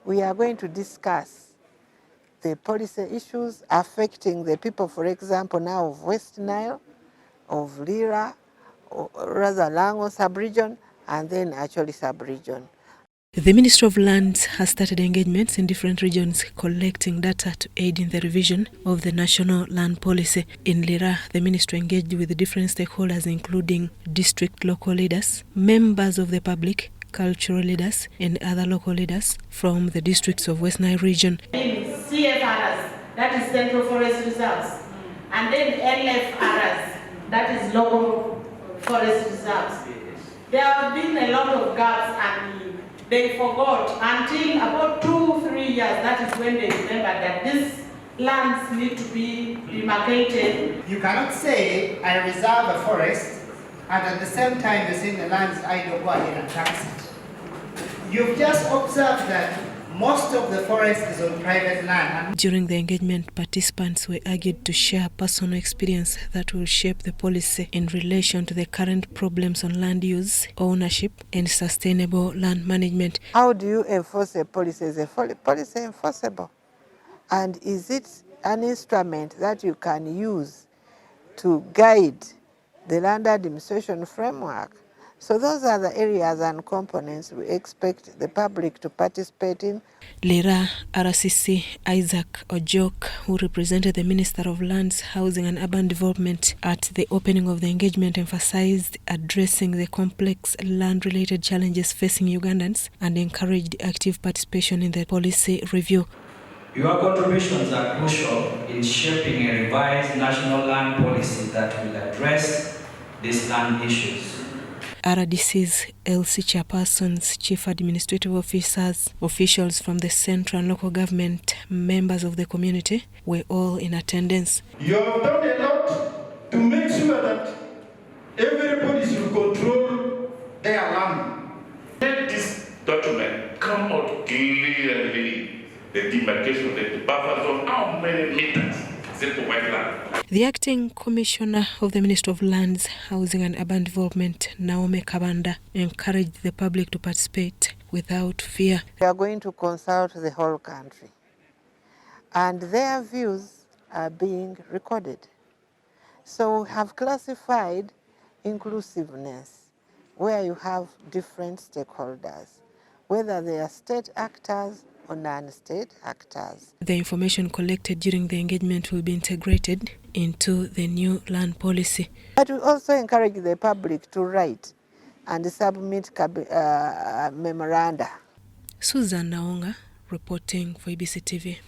we are going to discuss the policy issues affecting the people, for example, now of West Nile, of Lira, or rather Lango sub-region, and then actually sub-region. The Ministry of Lands has started engagements in different regions collecting data to aid in the revision of the national land policy. In Lira, the ministry engaged with different stakeholders including district local leaders, members of the public, cultural leaders and other local leaders from the districts of West Nile region. CFRs, that is Central Forest Reserves, and then LFRs, that is Local Forest Reserves. There have been a lot of gaps and they forgot until about 2-3 years. That is when they remembered that these lands need to be demarcated. You cannot say I reserve a forest and at the same time you're saying the land is idle, go ahead and tax it. You've just observed that most of the forest is on private land. During the engagement, participants were urged to share personal experience that will shape the policy in relation to the current problems on land use, ownership, and sustainable land management. How do you enforce a policy? Is a policy enforceable? And is it an instrument that you can use to guide the land administration framework? So those are the areas and components we expect the public to participate in. Lira RCC Isaac Ojok, who represented the Minister of Lands, Housing and Urban Development at the opening of the engagement, emphasized addressing the complex land-related challenges facing Ugandans and encouraged active participation in the policy review. Your contributions are crucial in shaping a revised national land policy that will address these land issues. RDC's LC chairpersons, chief administrative officers, officials from the central and local government, members of the community were all in attendance. You have done a lot to make sure that everybody should control their land. Let this document come out clearly, the demarcation, the buffer zone, how many meters is it to wetland. The acting commissioner of the Ministry of Lands, Housing and Urban Development, Naomi Kabanda, encouraged the public to participate without fear. We are going to consult the whole country, and their views are being recorded. So we have classified inclusiveness, where you have different stakeholders, whether they are state actors or non-state actors. The information collected during the engagement will be integrated into the new land policy. But we also encourage the public to write and submit memoranda. Susan Naonga reporting for ABC TV.